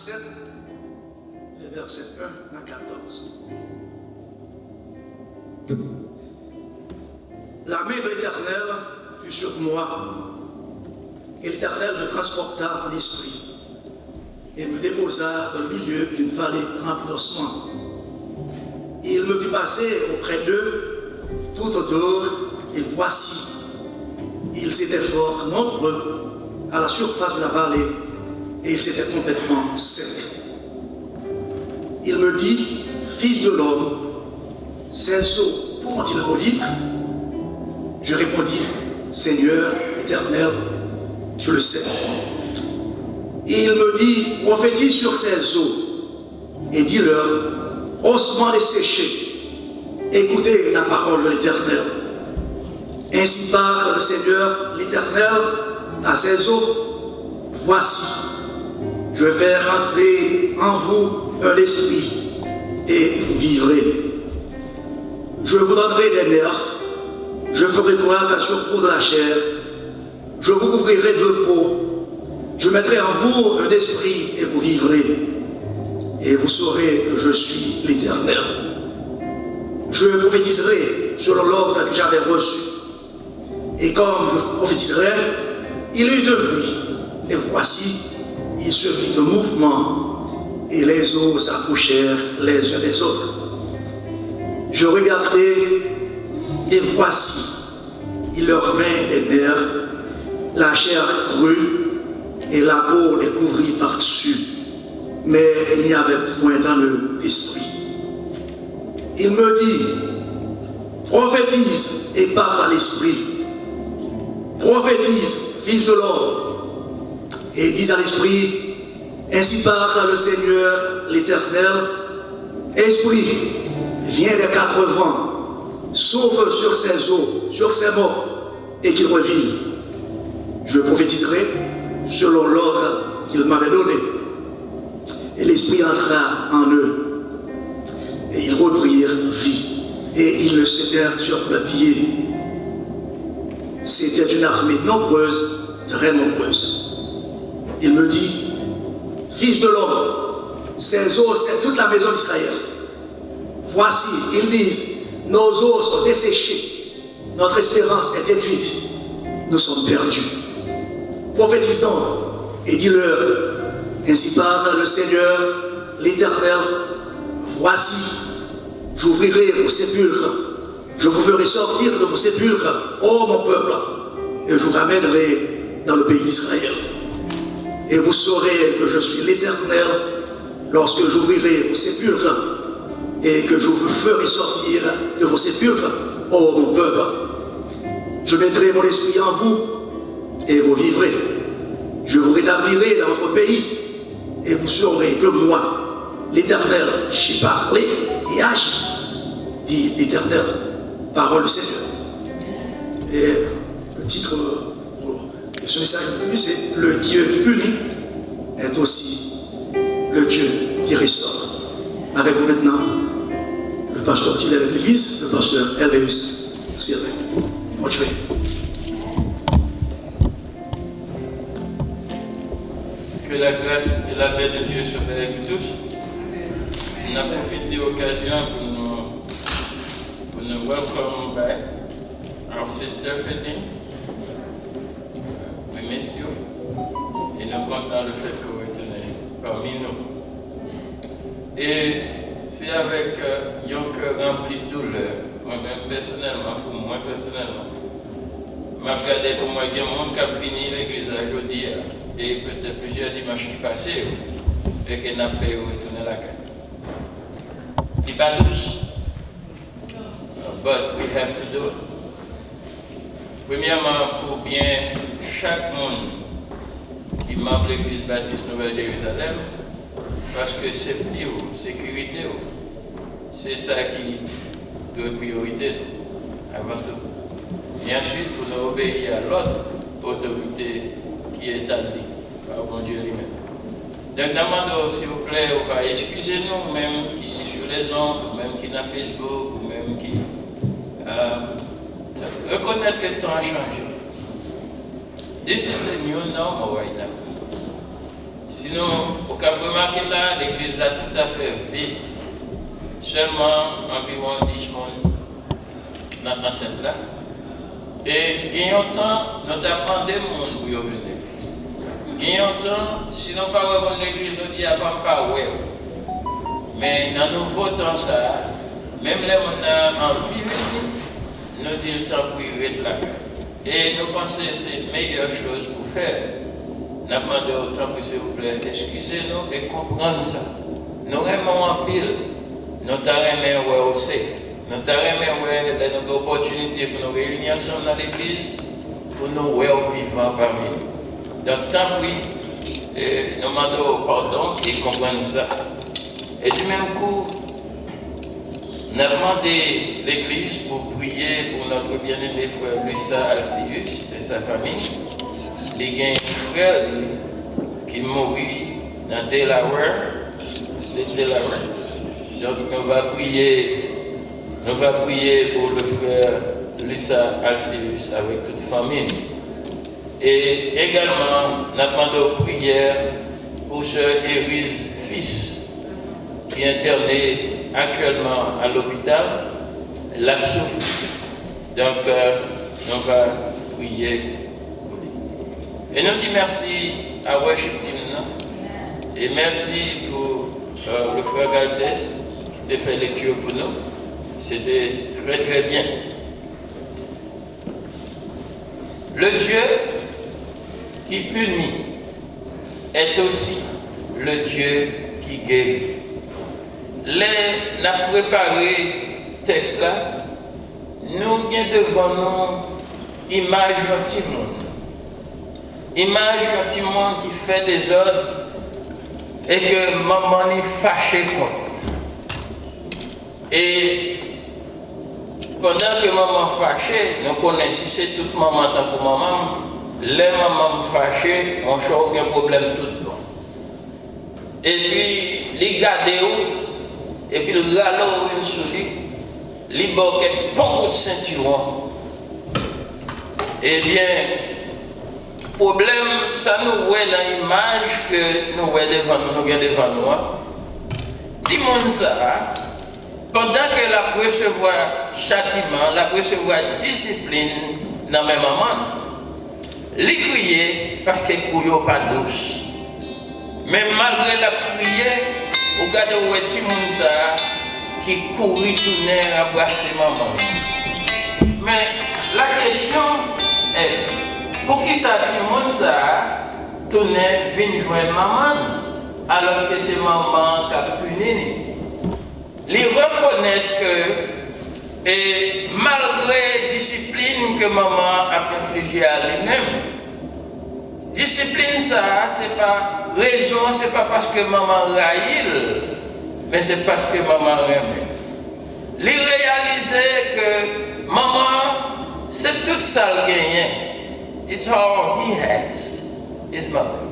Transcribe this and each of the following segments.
7, les versets 1 à 14. La main de l'Éternel fut sur moi, et l'Éternel me transporta en esprit, et me déposa dans le milieu d'une vallée remplie d'ossements. Il me fit passer auprès d'eux, tout autour, et voici, ils étaient fort nombreux à la surface de la vallée, et ils étaient complètement secs. Il me dit, fils de l'homme, ces eaux pourront-ils revivre? Je répondis, Seigneur éternel, tu le sais. Et il me dit, prophétise sur ces eaux, et dis-leur, ossements desséchés, écoutez la parole de l'Éternel. Ainsi parle le Seigneur l'Éternel à ces eaux, voici, je vais faire entrer en vous un esprit, et vous vivrez. Je vous donnerai des nerfs, je ferai croître la surcoût de la chair, je vous couvrirai de repos, je mettrai en vous un esprit, et vous vivrez. Et vous saurez que je suis l'Éternel. Je prophétiserai selon l'ordre que j'avais reçu. Et comme je prophétiserai, il y eut un bruit. Et voici, il se fit un mouvement, et les eaux s'approchèrent les uns des autres. Je regardai, et voici, il leur vint des nerfs, la chair crue, et la peau les couvrit par-dessus. Mais il n'y avait point dans eux d'esprit. Il me dit, prophétise et parle à l'esprit. Prophétise, fils de l'homme, et dis à l'esprit, ainsi parle le Seigneur l'Éternel, esprit, viens des quatre vents, souffle sur ces eaux, sur ces morts, et qu'ils revivent. Je prophétiserai selon l'ordre qu'il m'avait donné. Et l'esprit entra en eux, et ils reprirent vie, et ils le cédèrent sur le pied. C'était une armée nombreuse, très nombreuse. Il me dit, fils de l'homme, ces eaux, c'est toute la maison d'Israël. Voici, ils disent, nos eaux sont desséchées, notre espérance est détruite, nous sommes perdus. Prophétisons, et dis-leur, ainsi parle le Seigneur, l'Éternel, voici, j'ouvrirai vos sépulcres, je vous ferai sortir de vos sépulcres, ô mon peuple, et je vous ramènerai dans le pays d'Israël. Et vous saurez que je suis l'Éternel lorsque j'ouvrirai vos sépulcres et que je vous ferai sortir de vos sépulcres, ô mon peuple. Je mettrai mon esprit en vous et vous vivrez. Je vous rétablirai dans votre pays. Et vous saurez que moi, l'Éternel, j'ai parlé et agi, dit l'Éternel, parole du Seigneur. Et le titre de ce message, c'est le Dieu qui punit est aussi le Dieu qui restaure. Avec vous maintenant, le pasteur titulaire de l'Église, le pasteur Elveus Sylvain. Bonne journée. Que la grâce et la paix de Dieu soient avec vous tous. On a profité de l'occasion pour nous welcome back our sister Fedin. We miss you. Et nous comptons le fait que vous êtes parmi nous. Et c'est avec un cœur rempli de douleur, moi-même personnellement, pour moi personnellement, m'a regardé pour moi, il y a un monde qui a fini l'église aujourd'hui. Et peut-être plusieurs dimanches qui passaient, et qu'on a fait retourner la carte. Il n'est pas douce, but we have to do it. Premièrement, pour bien chaque monde qui est membre de l'Église baptiste Nouvelle-Jérusalem, parce que safety ou sécurité, c'est ça qui doit être priorité avant tout. Et ensuite, pour nous obéir à l'autre autorité qui est établi par bon Dieu lui-même. Donc, demandons s'il vous plaît, excusez-nous, même qui sur les ondes, ou même qui dans Facebook, ou même qui reconnaître que le temps a changé. This is the new normal right now. Sinon, au cas remarquer là, l'église là tout à fait vide. Seulement environ 10 personnes dans l'enceinte là. Et gagnons temps, nous avons des monde pour venir l'église. Gagnons temps, si nous ne pas venir l'église, nous disons pas ouais. Mais dans le nouveau temps, ça, même les gens en vie, nous disons le temps pour y être là. Et nous pensons que c'est la meilleure chose pour faire. Nous demandons au temps pour s'il vous plaît, excusez-nous et comprendre ça. Nous aimons en pile, nous aimons aussi. Nous avons une opportunité pour nous réunir ensemble dans l'église, pour nous vivre parmi nous. Donc, tant pis, nous demandons pardon et comprendre ça. Et du même coup, nous avons demandé l'église pour prier pour notre bien-aimé frère Luisa Alcius et sa famille. Il y a un frère qui mourit dans Delaware, c'était Delaware. Donc, nous allons prier pour le frère Luisa Alcius avec toute famille. Et également, nous demandons prière pour sœur Érise Fils, qui est internée actuellement à l'hôpital, la souffre. Donc, nous allons prier pour lui. Et nous disons merci à Worship Team et merci pour le frère Galtes qui a fait lecture pour nous. C'était très très bien. Le Dieu qui punit est aussi le Dieu qui guérit. N'a préparé texte là, nous avons devant nous image d'un petit monde. Image d'un petit monde qui fait des ordres et que maman est fâchée contre. Et pendant que maman fâchée, nous connaissons si c'est toute maman tant que maman, les mamans fâchées, on choque un problème tout le temps. Et puis, les garder où, et puis le râle une souris, les boquettes, beaucoup de ceinturons. Eh bien, problème, ça nous voit dans l'image que nous voyons devant nous. Dis-moi ça. Pendant qu'elle a recevoir châtiment, elle a recevoir discipline dans mes mamans, elle criait parce qu'elle ne couillait pas douce. Mais malgré la prière, vous regardez où est Timonza qui courit tourner à brasser maman. Mais la question est, pour qui ça Timonza tourner vient joindre maman alors que c'est maman qui a puni? Les reconnaître que, et malgré la discipline que maman a infligée à lui-même, discipline ça, c'est pas raison, c'est pas parce que maman raïle, mais c'est parce que maman aime. Les réaliser que maman, c'est tout ça le gagnant. It's all he has, his mother.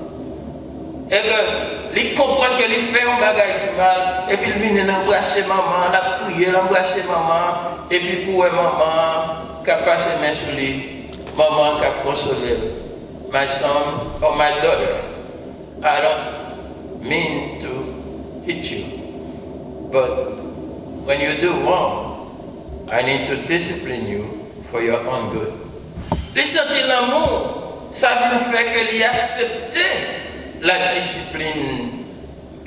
Et que, il comprend qu'il fait un bagage qui mal, et puis il vient l'embrasser maman, la prier, l'embrasser maman, et puis pour maman, qui a passé main sur lui, maman qui a consolé. My son or my daughter, I don't mean to hit you, but when you do wrong, I need to discipline you for your own good. Les sentir l'amour, ça veut faire qu'il a accepté la discipline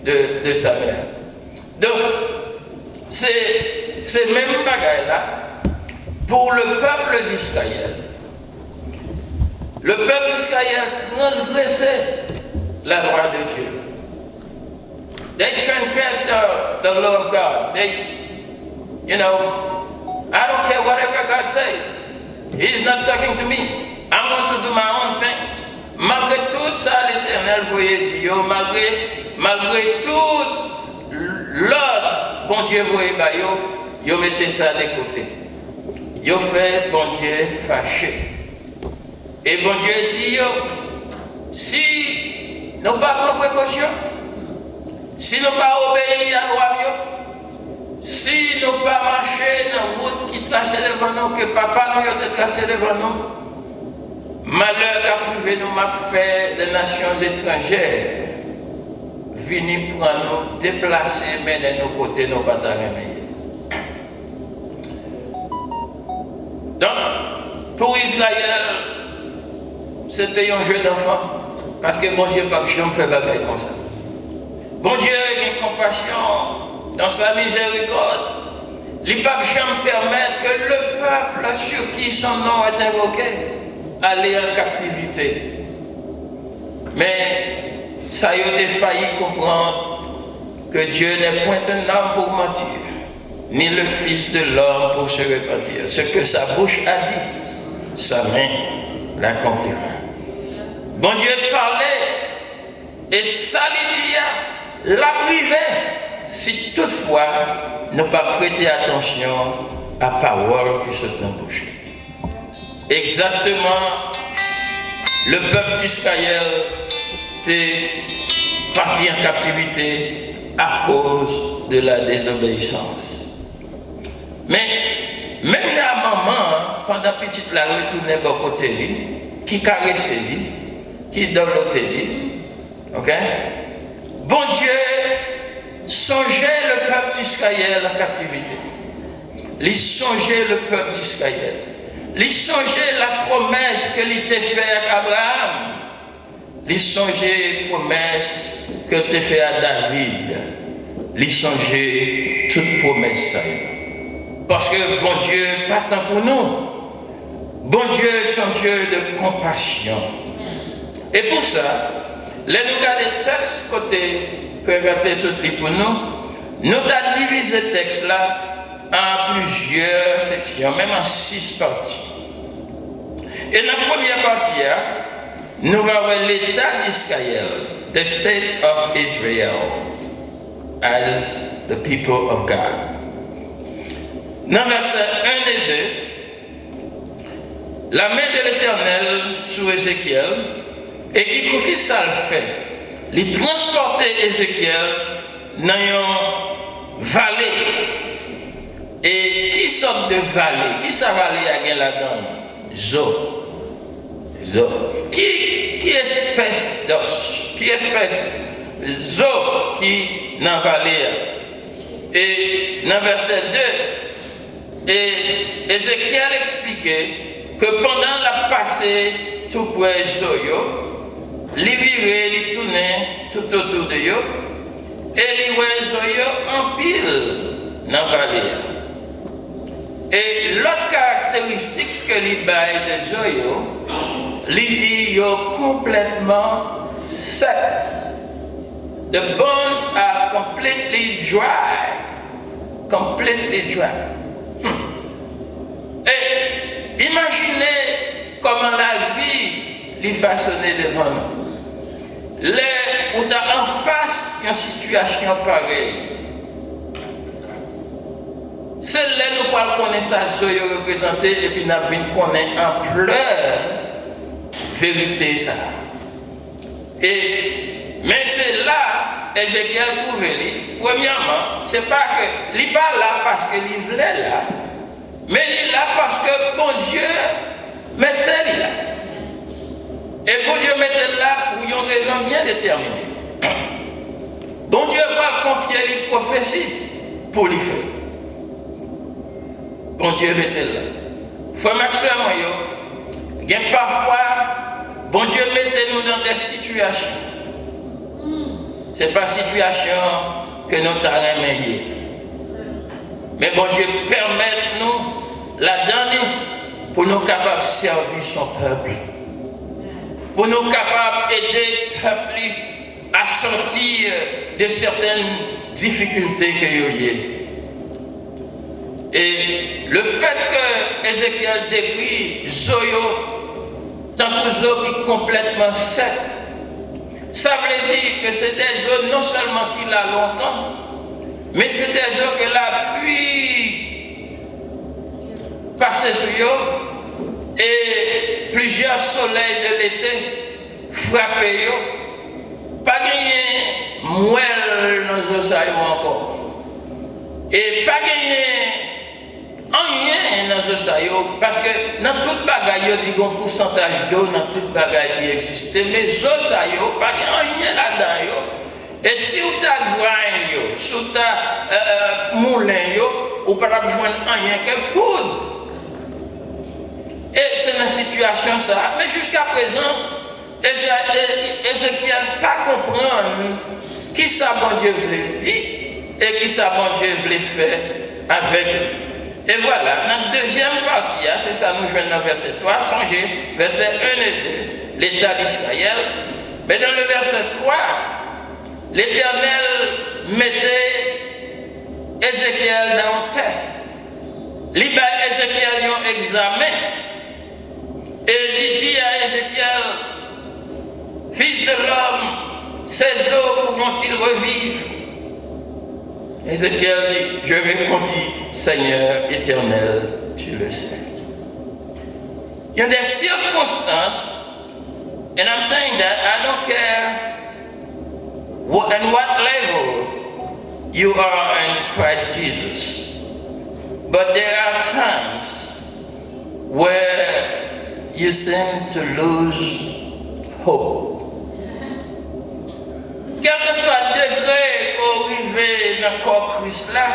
de sa mère. Donc, c'est même bagaille là pour le peuple d'Israël. Le peuple d'Israël transgressait la loi de Dieu. They transgressed the law of God. I don't care whatever God says. He's not talking to me. I'm going to do my own things. Malgré tout ça, l'Éternel voyait Dieu, malgré tout l'ordre, bon Dieu voyait, il mettait ça de côté. Il fait bon Dieu fâché. Et bon Dieu dit, si nous pas prendre précaution, si nous pas obéir à la loi, si nous pas marcher dans la route qui trace devant nous, que papa nous a tracé devant nous, malheur qu'a privé nous m'a fait des nations étrangères venir pour nous déplacer, mais de nos côtés, nos partenaires. Donc, pour Israël, c'était un jeu d'enfant. Parce que bon Dieu, pas jamais fait bagaille comme ça. Bon Dieu a une compassion dans sa miséricorde. Il ne peut jamais permettre que le peuple sur qui son nom est invoqué aller en captivité. Mais ça a été failli comprendre que Dieu n'est point un homme pour mentir, ni le Fils de l'homme pour se repentir. Ce que sa bouche a dit, sa main l'accomplira. Bon Dieu parlait et ça lui dit, la privée, si toutefois ne pas prêter attention à la parole qui se dans la bouche. Exactement, le peuple d'Israël était parti en captivité à cause de la désobéissance. Mais même j'ai un maman, pendant petite la retournait de côté, qui caressait, qui dorlotait, ok? Bon Dieu songeait le peuple d'Israël en captivité. Il songeait le peuple d'Israël. Il songeait la promesse que l'était faite à Abraham. Il songeait la promesse que l'était faite à David. Il songeait toute promesse. Parce que bon Dieu, pas tant pour nous. Bon Dieu, c'est un Dieu de compassion. Et pour ça, les nous regardons les textes côté que regardez ce pour nous avons divisé le texte là en plusieurs sections, même en 6 parties. Et la première partie, nous allons voir l'état d'Israël, the state of Israel, as the people of God. Dans versets 1 et 2, la main de l'Éternel sur Ézéchiel, et qui ça le fait, il transportait Ézéchiel dans une vallée. Et qui sort de vallée? Qui sa vallée a gagné là-dedans? Zo. Qui espèce d'os? Qui espèce Zo qui dans la vallée? Et dans verset 2, et Ézéchiel expliquait que pendant la passée tout près de Zoyo, il virait, il tournait tout autour de eux, et il voyait Zoyo en pile dans la vallée. Et l'autre caractéristique que les bails de Zoyo, il dit yo complètement sec. The bones are completely dry. Completely dry. Et imaginez comment la vie les façonnait devant nous. Là où tu as en face une situation pareille. C'est là où nous pouvons connaître ça, Zoyo représenté, et puis nous avons connaître en pleurs vérité ça. Mais c'est là, Ézéchiel trouve lui. Premièrement, c'est pas que il n'est pas là parce qu'il voulait là, mais il est là parce que bon Dieu mettait là. Et bon Dieu mettait là pour une raison bien déterminée. Bon Dieu va confier les prophéties pour les faire. Bon Dieu mettait là. Frère Maxime, parfois, bon Dieu mettait nous dans des situations. Ce n'est pas une situation que nous avons aimée. Mais bon Dieu permet nous là-dedans pour nous capables de servir son peuple. Pour nous capables d'aider le peuple à sortir de certaines difficultés qu'il y a. Et le fait que Ézéchiel décrit Zoyo, tant que Zoyo qui est complètement sec, ça veut dire que c'est des eaux non seulement qu'il a longtemps, mais c'est des eaux que la pluie passait sur eux et plusieurs soleils de l'été frappaient eux. Pas gagné moelle dans les eaux encore. Et pas gagné rien dans ce saillot, parce que dans toute bagaille, il y a un pourcentage d'eau dans toute bagaille qui existe. Mais ce saillot, pas rien là-dedans. Et si vous avez grain, si vous avez moulin, vous ne pouvez pas joindre rien que poudre. Et c'est la situation ça. Mais jusqu'à présent, Ézéchiel n'a pas comprendre qui ça bon Dieu voulait dire et qui ça bon Dieu voulait faire avec lui. Et voilà, notre deuxième partie, c'est ça, nous jouons dans le verset 3, songez, verset 1 et 2, l'état d'Israël. Mais dans le verset 3, l'Éternel mettait Ézéchiel dans un test. Il bat Ézéchiel un examen. Et il dit à Ézéchiel, fils de l'homme, ces eaux pourront-ils revivre? Ézéchiel dit, je répondis, Seigneur éternel, tu le sais. Il y a des circonstances, and I'm saying that I don't care at what level you are in Christ Jesus, but there are times where you seem to lose hope. Quel que soit le degré qu'on arrive dans le corps Christ là,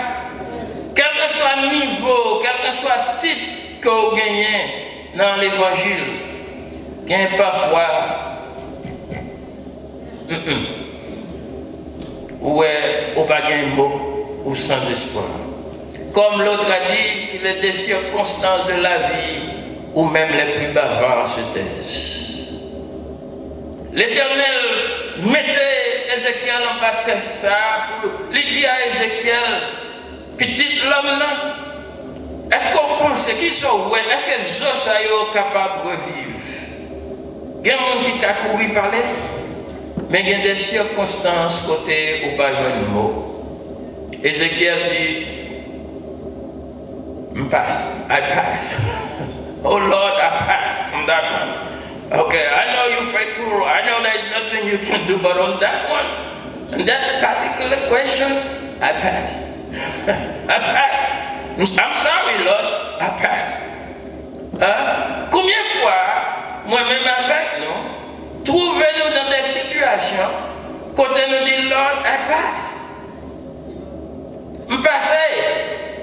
quel que soit le niveau, quel que soit le titre qu'on gagne dans l'évangile, il y a parfois où on n'a pas de mot ou sans espoir. Comme l'autre a dit, qu'il est des circonstances de la vie où même les plus bavards se taisent. L'Éternel mettait Ézéchiel en bataille ça pour lui dire à Ézéchiel, petit l'homme là, est-ce qu'on pense qu'il soit ouais, est-ce que Zosa est capable de revivre? Il y a des gens qui t'a couru parler, mais il y a des circonstances côté où pas de mot. Ézéchiel dit, I pass. Oh Lord, I pass on that one. Okay, I know you're faithful. I know there's nothing you can do, but on that one, on that particular question, I pass. I pass. I'm sorry, Lord, I pass. Combien de fois, moi-même avec nous, trouvez-nous dans des situations, quand nous dit Lord, I pass. Je passe,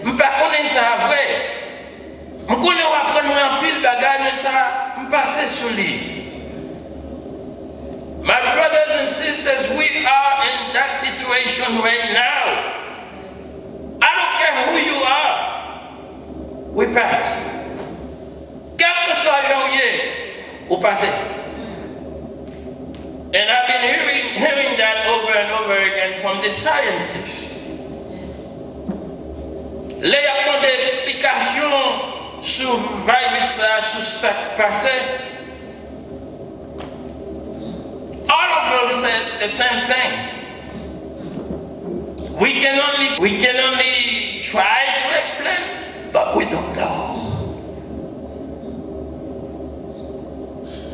je ne connais pas ça vrai. Je connais apprendre un pile de bagages, mais ça, je passe sur lui. My brothers and sisters, we are in that situation right now. I don't care who you are. We pass. Quel que soit janvier, vous passez. And I've been hearing that over and over again from the scientists. Les apports d'explication sur le virus, sur ce qui passé. All of them said the same thing. We can only try to explain, but we don't know.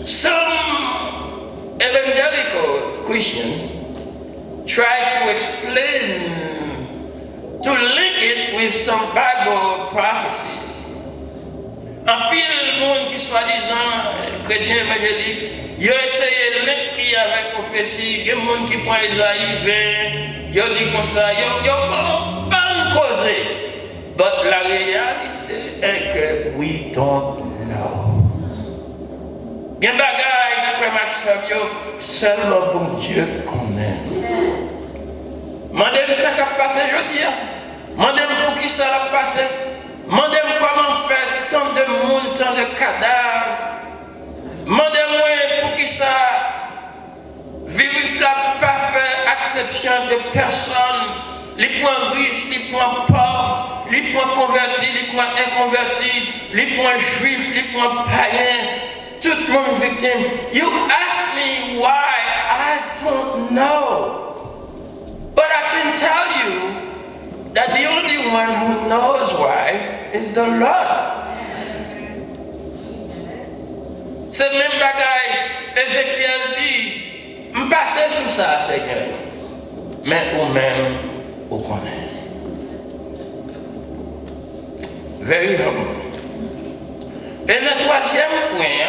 Some evangelical Christians try to explain, to link it with some Bible prophecies. En pile monde qui soi-disant chrétien évangélique, ils ont essayé de l'inclure avec prophétie, il y a des gens qui prennent Isaïe 20, ils ont dit comme ça, ils n'ont pas causé. But la réalité est que we don't know. Il y a des bagages, frère Maxime, seul le bon Dieu connaît. Mandez-moi ça qui a passé aujourd'hui. Mandez-moi pour qui ça a passé. Mandez-moi comment faire tant de monde, tant de cadavres. Mandez-moi pour qui ça virus n'a pas fait exception de personne. Les points riches, les points pauvres, les points convertis, les points inconvertis, les points juifs, les points païens. Tout le monde victime. You ask me why, I don't know. But I can tell you that the only one who knows why is the Lord. C'est le même bagaille, Ézéchiel dit, je passe sur ça, Seigneur. Mais vous-même, vous connaissez. Very humble. Et le troisième point,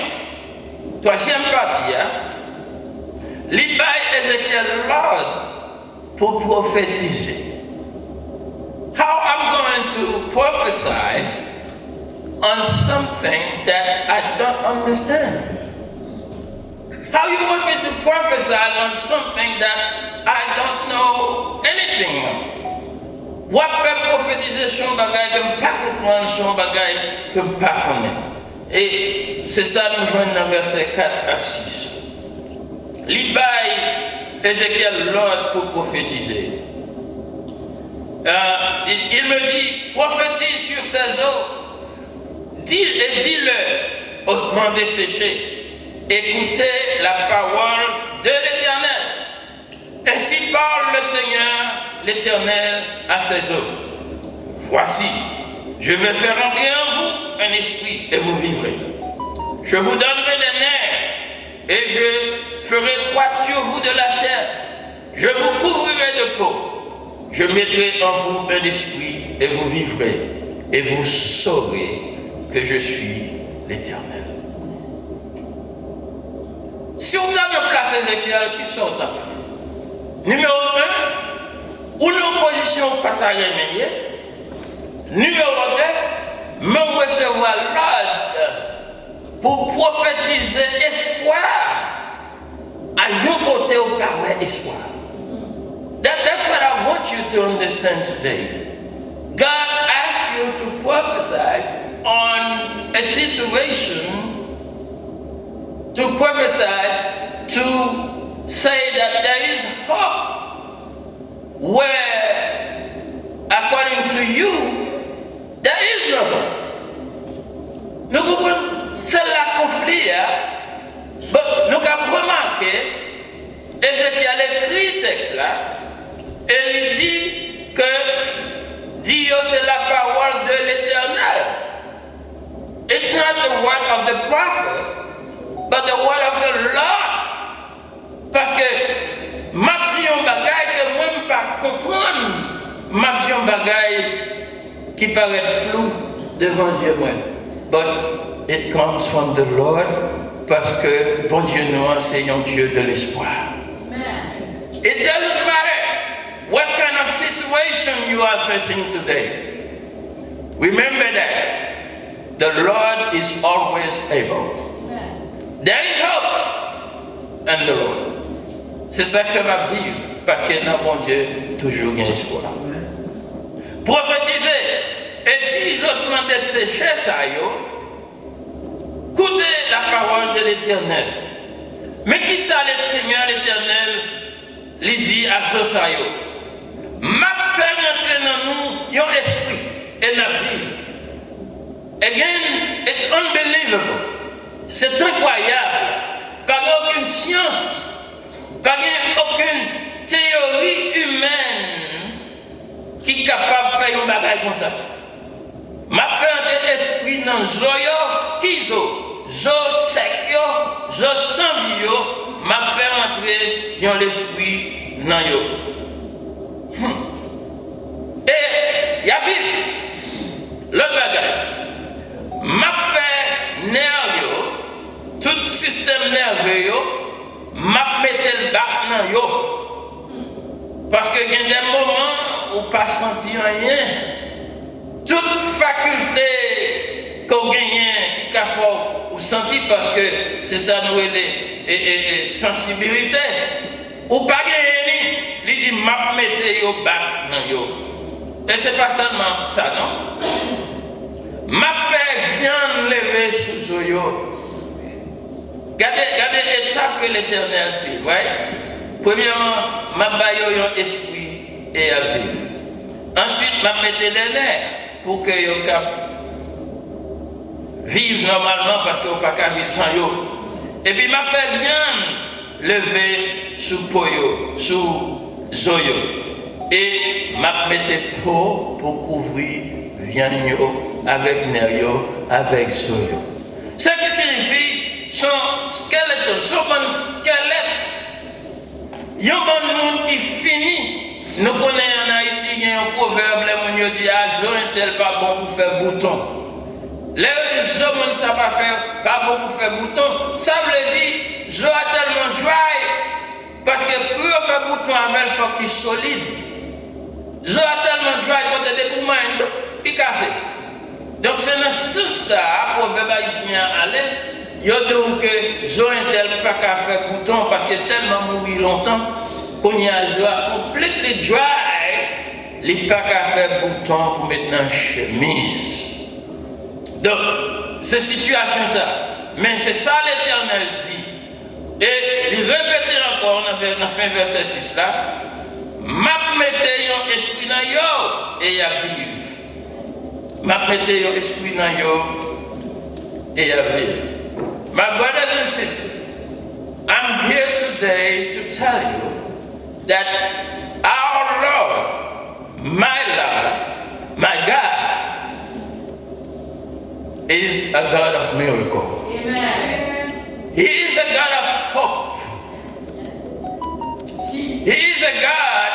troisième partie, l'Ibaï Ézéchiel, Lord, pour prophétiser. How I'm going to prophesy on something that I don't understand? How you want me to prophesy on something that I don't know anything of? What fait prophétiser son bagage que je ne pas comprendre, son bagage que je ne pas connaître? Et c'est ça nous joignons dans verset 4 à 6. L'Ibaï, Ézéchiel l'ordre pour prophétiser. Il me dit, prophétise sur ces eaux, dis-le, ossements desséchés. Écoutez la parole de l'Éternel. Ainsi parle le Seigneur, l'Éternel, à ses eaux. Voici, je vais faire entrer en vous un esprit et vous vivrez. Je vous donnerai des nerfs et je ferai croître sur vous de la chair. Je vous couvrirai de peau. Je mettrai en vous un esprit et vous vivrez. Et vous saurez que je suis l'Éternel. Si on a une place Ézéchiel qui sort en fait. Numéro 1, ou l'opposition patarienne. Numéro 2, me recevoir l'ordre pour prophétiser espoir à un côté au carré espoir. That's what I want you to understand today. God asked you to prophesy on a situation, to prophesy, to say that there is hope, where, according to you, there is no hope. Nous comprenons? C'est la conflit. Nous avons remarqué, Ézéchiel écrit le texte là, et il dit que Dieu c'est la parole de l'Éternel. It's not the word of the prophet, but the word of the Lord. Parce que ma dit un bagay que moi ne pas comprendre, ma dit un bagay qui paraît flou devant Dieu moi. But it comes from the Lord parce que bon Dieu nous enseigne un Dieu de l'espoir. It doesn't matter what kind of situation you are facing today. Remember that the Lord is always able. There is hope in the Lord. C'est ça que fait ma vie, parce que dans mon Dieu, toujours il y a espoir. Prophétiser et dire ossements desséchés ça écoutez la parole de l'Éternel. Mais qui ça le Seigneur l'Éternel lui dit à Josaïo, m'a fait rentrer dans nous un esprit et la vie. Again, it's unbelievable. C'est incroyable. Pas aucune science, pas aucune théorie humaine qui est capable de faire un bagage comme ça. M'a fait entrer l'esprit dans Zoyo, Kizo, Zo sec, Zo sans yo, m'a fait entrer dans l'esprit dans yo. Et y a vite, l'autre bagage, m'a fait nerf, tout système nerveux, m'a mis le bac dans yo. Parce que il y a des moments où pas senti rien. Toute faculté qu'on gagne, qui a fort, ou senti parce que c'est ça nous et sensibilité. Ou pas gagner, il dit m'a mettez au bac dans yo. Et c'est pas seulement ça, non? M'a fait viande lever sous yo. Regardez l'étape que l'Éternel suit, ouais? Premièrement, m'a baillé un esprit et à vivre. Ensuite, m'a mettez des nerfs pour que yo cap vivre normalement parce que vous pas qu'à vivre sans yo. Et puis m'a fait viande lever sous poyo, sous zoyo. Et m'a mettez peau pour couvrir viande yo avec neryo avec zoyo. Ce qui signifie son squelette, son bon squelette. Yon bon monde qui finit. Nous connaissons en Haïti, il y a un proverbe, les gens disent, ah, je ne tel pas bon pour faire bouton. Les gens ne savent pas faire, pas bon pour faire bouton. Ça veut dire, je tellement dry, Parce que pour faire bouton avec, il faut qu'il soit solide. Je a tellement de joie côté des poumons, il casse. Donc c'est dans ce sens ça, pour le haïtien aller, il y a donc que je n'ai pas qu'à faire bouton parce que tellement mourir longtemps qu'on y a joie complètement dry, il n'y a pas qu'à faire bouton pour mettre dans la chemise. Donc, c'est situation ça. Mais c'est ça l'Éternel dit. Et il répète encore dans la fin verset 6 là. M'a mettez un esprit dans yo et y a vivre. M'a mettez un esprit dans yo et y a vivre. My brothers and sisters, I'm here today to tell you that our Lord, my God, is a God of miracle. Amen. He is a God of hope. He is a God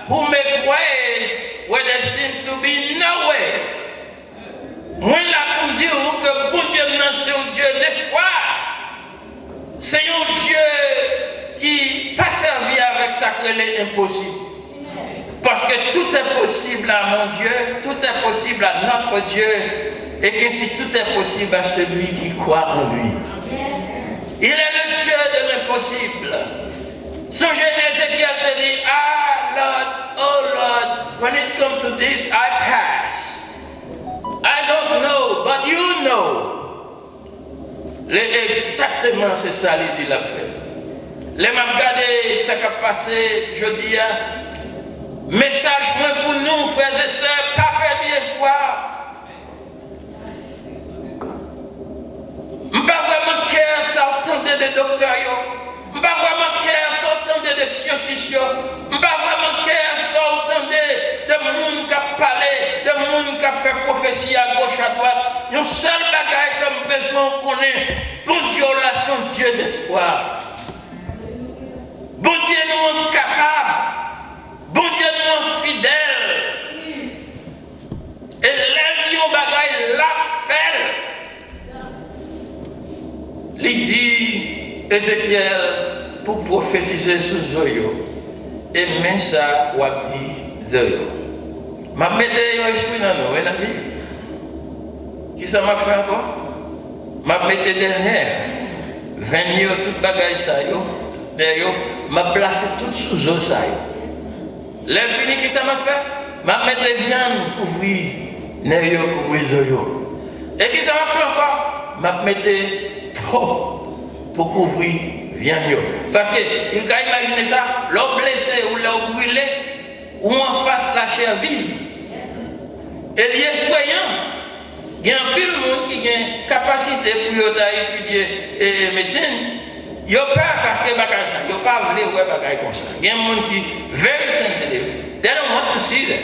who makes ways where there seems to be no way. Moi, là, pour dire que bon Dieu, c'est un Dieu d'espoir. C'est un Dieu qui pas servi avec ça que l'impossible. Parce que tout est possible à mon Dieu, tout est possible à notre Dieu, et que si tout est possible à celui qui croit en lui. Il est le Dieu de l'impossible. Son Ézéchiel te dit, ah Lord, oh Lord, when it comes to this, I pass. I don't know, but you know. Exactement, c'est ça qu'il dit la fait. Les m'a regardé ce qui a passé, je dis, message pour nous, frères et sœurs, pas perdre espoir. Je ne pas vraiment cœur sortant des docteurs, je ne pas vraiment cœur sortant des scientifiques, je ne pas vraiment cœur sortant des gens qui ont parlé, des gens qui ont fait prophétie à gauche, à droite. Il y a un seul bagage comme besoin qu'on ait, bon Dieu, relation Dieu d'espoir. Bon Dieu nous rend capable, bon Dieu nous rend fidèle. Et l'air dit au bagage, la fait. Il dit, Ézéchiel, pour prophétiser sur Zoyo, et même ça, ou a dit Zoyo. Ma mettez un esprit dans nous, et la vie. Qui ça m'a fait encore? Ma mettez dernière, venir toute bagaille ça, d'ailleurs, m'a placé tout sous eux ça. L'infini qui ça m'a fait? M'a mettez viande pour ouvrir, d'ailleurs pour ouvrir Zoyo. Et qui ça m'a fait encore? M'a mettez pour couvrir viande. Parce que, il faut imaginer ça, l'eau blessé ou l'eau brûlé, ou en face la chair vive. Et il est effrayant. Il y a un peu de monde qui a une capacité pour étudier médecine. Il n'y a pas parce que il n'y a pas voulu voir comme ça. Il y a un monde qui est very sensitive. They don't want to see that.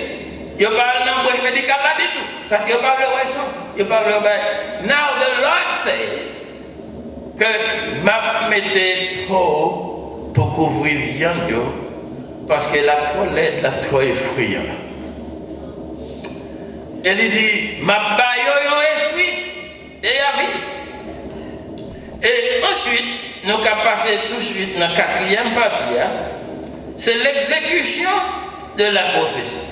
Il n'y a pas l'embauche médicale là du tout. Parce qu'il n'y a pas voir ça. Il n'y a pas voir. Now the Lord said que m'a mettez pour couvrir viande parce que la trop laide, la trop effrayante. Et il dit, ma baille un esprit et à vie. Et ensuite, nous allons passer tout de suite dans la quatrième partie. C'est l'exécution de la prophétie.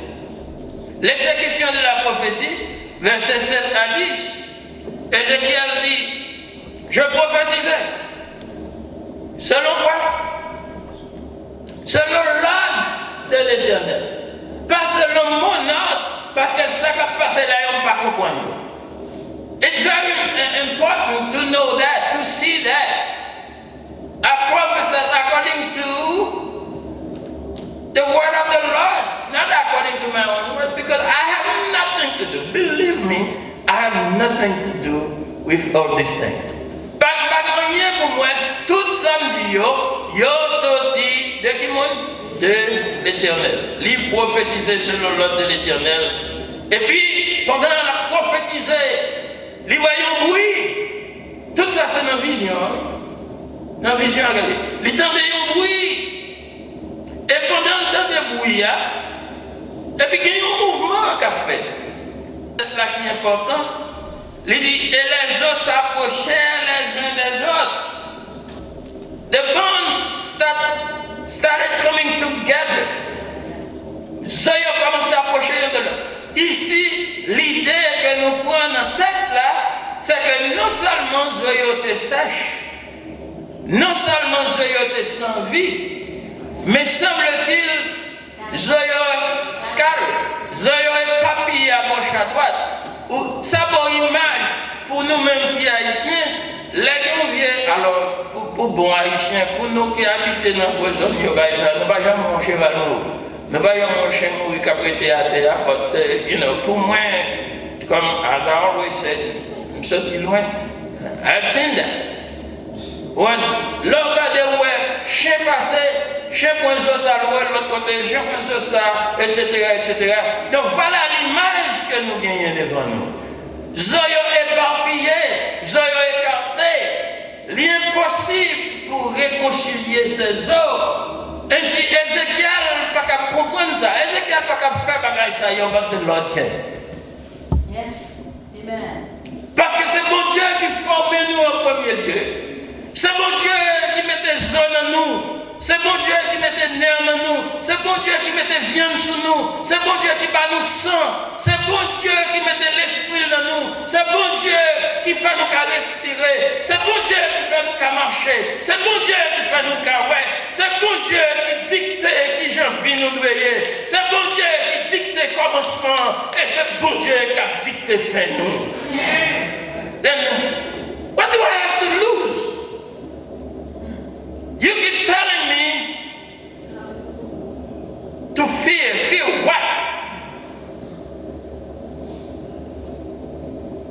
L'exécution de la prophétie, versets 7 à 10. Ézéchiel dit, je prophétisais. Selon quoi? Selon l'ordre de l'Éternel. Pas selon mon ordre. Parce que ça qui a passé là, on ne peut pas comprendre. It's very important to know that, to see that. I prophesy according to the word of the Lord, not according to my own word, because I have nothing to do. Believe me, I have nothing to do with all these things. Pas rien pour moi, tout samedi, yo sorti de qui monde? De l'Éternel. Il prophétisait selon l'ordre de l'Éternel. Et puis, pendant la prophétisé, il voyait un bruit. Tout ça, c'est dans la vision. Dans la vision, regardez. Il entendait un bruit. Et pendant le temps de bruit, et puis il y a un mouvement qu'a fait. C'est là qui est important. Il dit, et les autres s'approchèrent les uns des autres. The bones start started coming together. Zoé a commencé à approcher de l'autre. Ici, l'idée que nous prenons dans le texte là, c'est que non seulement Zoé était sèche, non seulement Zoé était sans vie, mais semble-t-il, Zoé scattered, Zoé papillé à gauche à droite. Ça bonne image pour nous-mêmes qui haïtiens, les gens viennent, alors pour bons haïtiens, pour nous qui habitons dans la zone, nous ne pouvons jamais manger cheval mourir. Nous ne pouvons jamais manger mourir qui a prêté à terre, pour moi, comme as I always said, je suis sorti loin, I've seen that. Là, regardez où est, chien passé, chien point ça, l'autre côté, chien point ça, etc. Donc voilà l'image que nous gagnons devant nous. Zoyo éparpillé, Zoyo écarté, l'impossible pour réconcilier ces eaux. Ainsi, Ézéchiel n'a pas qu'à comprendre ça, Ézéchiel n'a pas qu'à faire bagage ça, il y a un de l'autre qui. Yes, amen. Parce que c'est mon Dieu qui formait nous en premier lieu. C'est mon Dieu qui mettait zone en nous. C'est mon Dieu qui mettait nerfs en nous. C'est mon Dieu qui mettait viande sur nous. C'est mon Dieu qui bat nous sang. C'est mon Dieu qui mettait l'esprit en nous. C'est mon Dieu qui fait nous respirer. C'est mon Dieu qui fait nous marcher. C'est mon Dieu qui fait nous ouais. C'est mon Dieu qui dicte qui j'en vis nous veiller. C'est mon Dieu qui dicte commencement. Et c'est mon Dieu qui a dicté fait nous. Then, what do I have to lose? You keep telling me to fear. Fear what?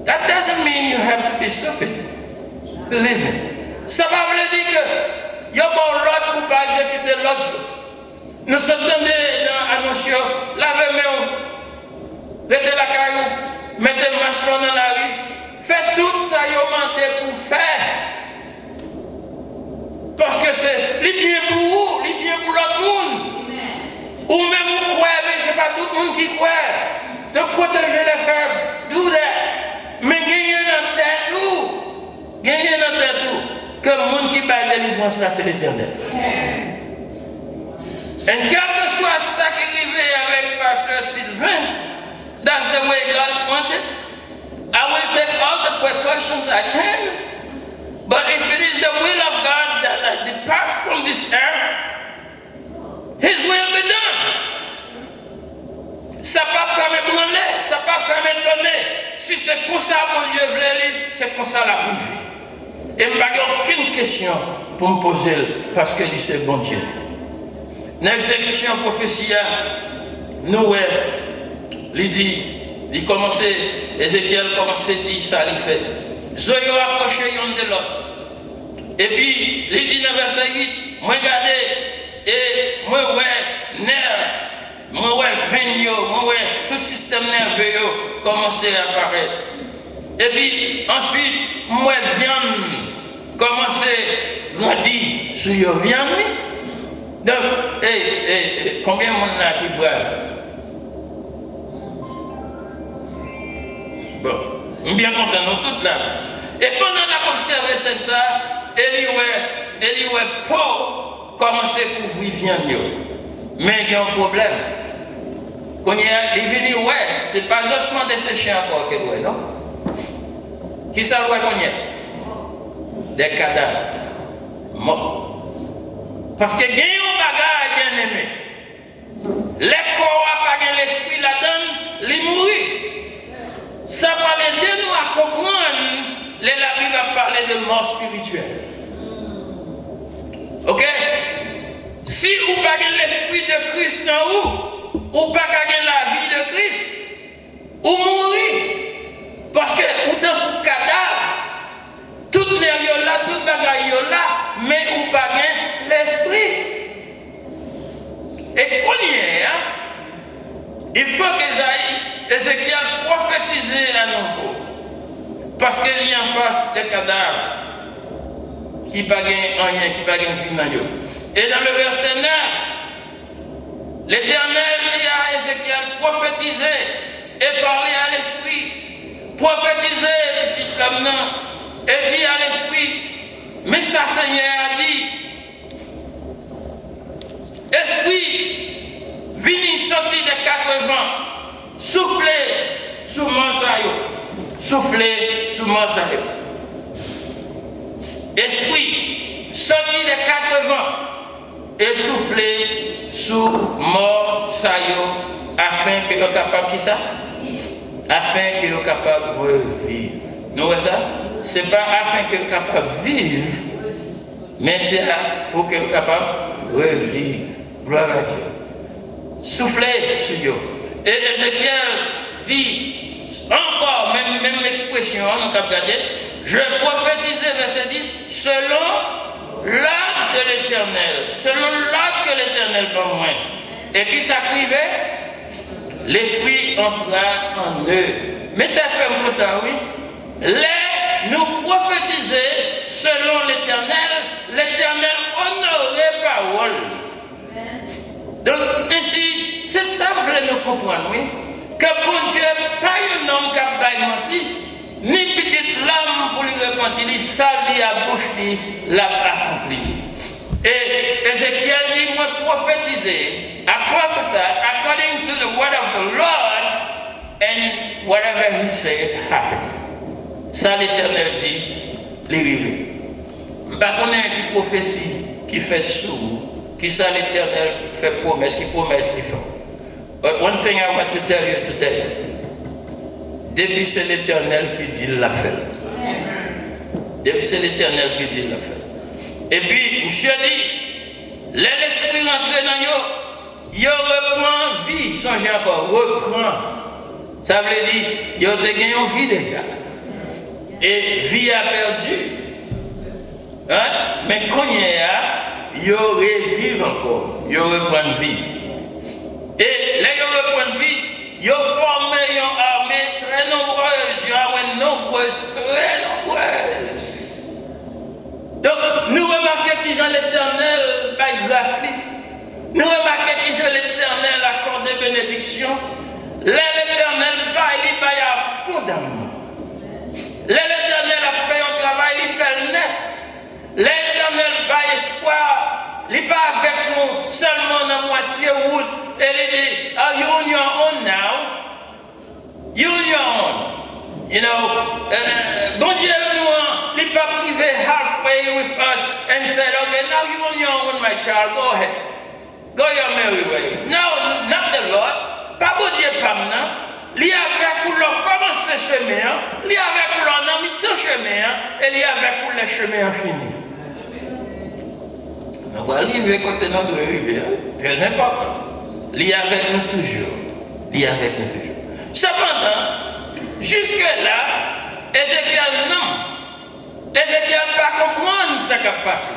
That doesn't mean you have to be stupid. Believe me. Ça va vous dire que il y a bon l'autre pour pas exécuter l'autre. Nous sommes dans l'annonce, lavez-moi, mettez la caillou, mettez le machin dans la rue. Faites tout ça, vous demandez pour faire. Parce que c'est les bien pour vous, les bien pour l'autre monde. Ou même vous croyez, mais ce n'est pas tout le monde qui croit. Donc protéger les faibles, do that. Mais gagner dans tête tout, que le monde qui bat délivrance là, c'est l'éternel. Et quel que soit ça qui arrive avec Pasteur Sylvain, that's the way God wants it. I will take all the precautions I can. But if it is the will of God that I depart from this earth, His will be done. Ça ne va pas faire m'ébranler, ça ne va pas faire m'étonner. Si c'est comme ça, mon Dieu veut, c'est comme ça la vie. Et je n'ai aucune question pour me poser, parce que c'est bon Dieu. Dans l'exécution prophétiale, nous, il dit, Ézéchiel commençait à dire ça, il fait. Zoyo approché yon de l'autre. Et puis, il dit dans verset 8, moi regardez, et moi ouais, nerf, moi ouais, vigno, moi ouais, tout système nerveux commençait à apparaître. Et puis, ensuite, moi viande, commençait à grandir sur yon viande. Donc, combien de monde là qui boivent? Bon. Je suis bien content, nous tous là. Et pendant la observé ça, il Paul commençait à couvrir viande. Mais il y a un problème. Quand il est venu, c'est pas osement desséché encore qu'il doit, non? Qui ça doit qu'on y est? Des cadavres morts. Parce que il y a un bagage bien aimé. Les corps n'ont pas l'esprit là-dedans, les mourir. Ça va aider nous à comprendre, la Bible va parler de mort spirituelle. Ok? Si vous n'avez pas l'esprit de Christ en vous, ou pas la vie de Christ, ou mourir. Parce que vous êtes un cadavre, tout n'est là, tout bagaille là, mais vous pas l'esprit. Et qu'on y est, il faut qu'Ézéchiel prophétise à nouveau. Parce qu'il y a en face des cadavres qui ne gagnent rien, qui ne gagnent rien. Et dans le verset 9, l'Éternel dit à Ézéchiel, prophétisez et parlez à l'esprit. Prophétisez, petit homme, et dit à l'esprit, mais ça Seigneur a dit, Esprit, vini sorti des 4 vents, souffler sous Mansayo, souffler sous Mansayo. Esprit, sorti des 4 vents et souffler sous Mansayo, afin que soient capables qui ça? Afin que soient capables de revivre. Nous voyons ça? Ce n'est pas afin que soient capables de vivre, mais c'est pour que soient capables de revivre. Gloire à Dieu. Soufflez sur eux. Et Ézéchiel dit encore, même expression, nous avons regardé, je prophétisais, verset 10, selon l'ordre de l'Éternel, selon l'ordre que l'Éternel pour moi. Et puis ça privait, l'Esprit entra en eux. Mais ça fait un peu tard, oui. Nous prophétiser selon l'Éternel honorait parole. Donc, ainsi, c'est ça que vous voulez nous comprendre, oui. Que bon Dieu, pas un homme qui a menti, ni petite lame pour lui repentir, ni sali à bouche, ni l'a accompli. Et Ézéchiel dit, moi prophétiser, I prophesy according to the word of the Lord, and whatever he said happened. Ça l'Éternel dit, les rivets. Je ne sais pas une prophétie qui fait sous, qui ça l'Éternel fait promesse, qui promesse les font. But one thing I want to tell you today, depuis c'est l'Éternel qui dit l'a fait. Depuis c'est l'Éternel qui dit l'a fait. Et puis, monsieur dit, l'esprit rentre dans yo, yo reprend vie, songez encore, reprend. Ça veut dire, yo te gagné une vie déjà. Et vie a perdu. Hein? Mais quand il y a, yo revive encore, yo reprend vie. Et là, yo reprend vie, yo formé une armée très nombreuse, yo armée nombreuse, très nombreuse. Donc, nous remarquons que Jean l'Éternel by grâce. Nous remarquons que Jean l'Éternel accorde des bénédictions. L'Éternel il a condamné. L'Éternel a fait un travail, il fait le net. L'Éternel a espoir. Il n'est pas avec nous seulement dans la moitié route. Et il dit, are you on your own now? You on your own. You know, bon Dieu, nous, il n'est pas privé halfway with us and said, okay, now you on your own, my child, go ahead. Go your merry way. No, not the Lord. Pas bon Dieu, pas maintenant. Lui avec vous l'on commence ce chemin, lui avec vous l'on a mis tout chemin, et lui avec vous le chemin infini. On va arriver côté nous de arriver, très important. Lui avec nous toujours. Lui avec nous toujours. Cependant, jusque-là, Ézéchiel non. Ézéchiel ne pas comprendre ce qui a passé.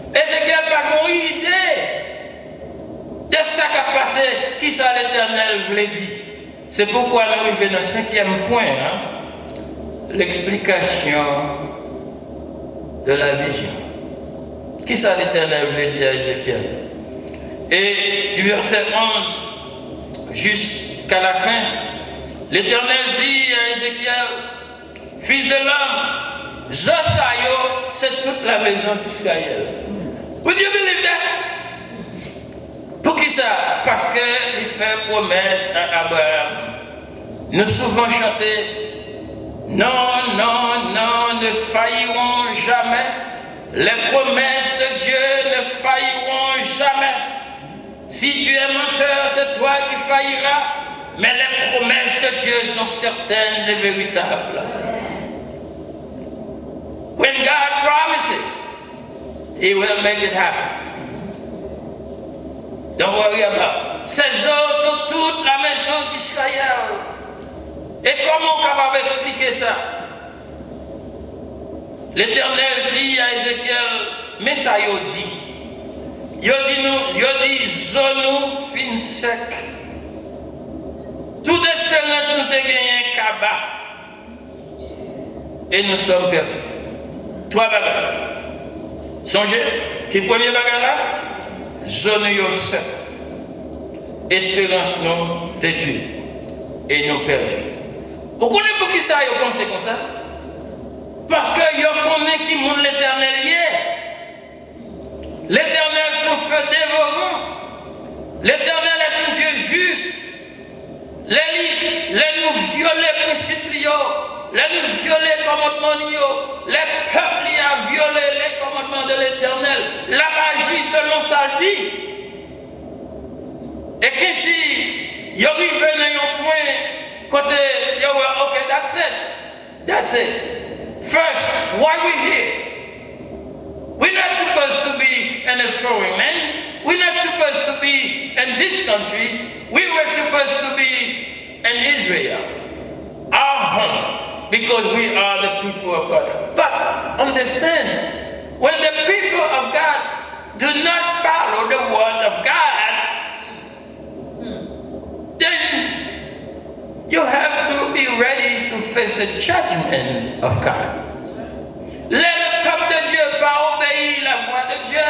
Ézéchiel n'a pas une idée de ce qui a passé, qui ça l'Éternel voulait dire. C'est pourquoi nous arrivons dans le 5e point, l'explication de la vision. Qui ça l'Éternel voulait dire à Ézéchiel? Et du verset 11 jusqu'à la fin, l'Éternel dit à Ézéchiel, fils de l'homme, Josaïo, c'est toute la maison d'Israël. Would you believe that? Pour qui ça? Parce qu'il fait promesse à Abraham. Nous souvent chanter, non, non, non, ne failliront jamais. Les promesses de Dieu ne failliront jamais. Si tu es menteur, c'est toi qui failliras. Mais les promesses de Dieu sont certaines et véritables. When God promises, He will make it happen. Don't worry about it. Ces eaux sont toute la maison d'Israël. Et comment on est capable d'expliquer ça? L'Éternel dit à Ézéchiel, mais ça il dit. Il dit, zone fin sec. Toute espérance nous a gagné un cabas. Et nous sommes perdus. 3 bagages. Songez, qui est le premier bagage là? Zone yo sec. Espérance nous détruite. Et nous perdus. Vous connaissez pour qui ça vous pensez comme ça? Parce que vous connaissez qui monde l'Éternel y est. L'Éternel son feu dévorant. L'Éternel est un Dieu juste. Les nous violer les principes, les nous violer les commandements, les peuples a violé les commandements de l'Éternel. La magie selon ça dit. Et que si il arrive à un point, côté, okay, that's it. First, why we here? We're not supposed to be in a foreign land. We're not supposed to be in this country. We were supposed to be in Israel, our home, because we are the people of God. But understand, when the people of God do not follow the word of God, then you have to be ready to face the judgment of God. Le peuple de Dieu pas obéir la voix de Dieu.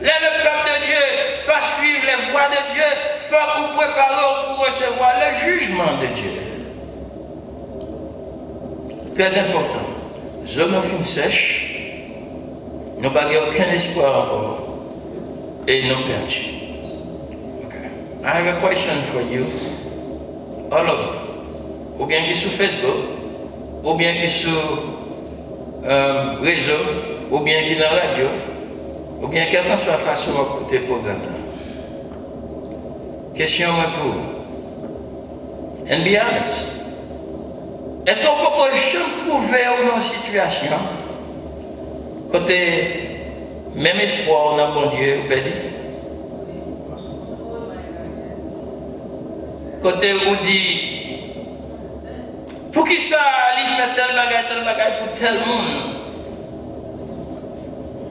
Le peuple de Dieu pas suivre les voies de Dieu. Faut que vous préparez pour recevoir le jugement de Dieu. Très important. Zone fin sèche. Nous n'avons aucun espoir encore. Et nous perdus. Okay. I have a question for you. All of you. Ou bien qui sur Facebook, ou bien qui sur réseau, ou bien qui dans la radio, ou bien quelle que soit la façon d'écouter le programme. Question pour vous. And be honest. Est-ce qu'on peut jamais trouver une situation côté même espoir dans bon Dieu, vous dit? Côté où dit pour qui ça, il fait tel bagage pour tel monde?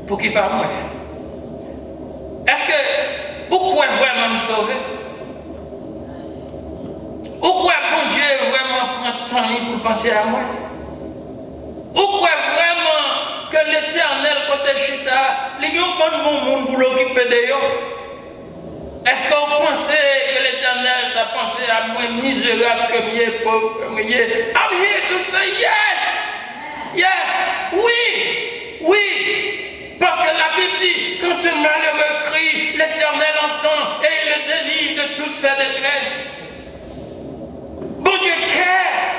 Pour qui pas moi? Est-ce que vous pouvez vraiment me sauver? Ou quoi bon Dieu vraiment prend temps pour penser à moi? Ou quoi vraiment que l'Éternel côté chita, il y a un bon monde pour l'occuper de eux? Est-ce que vous pensez que l'Éternel t'a pensé à moi misérable que moi, pauvre que moi? I'm here to say yes! Yes! Oui! Parce que la Bible dit, quand un malheureux crie, l'Éternel entend et il le délivre de toute sa détresse. Bon Dieu care!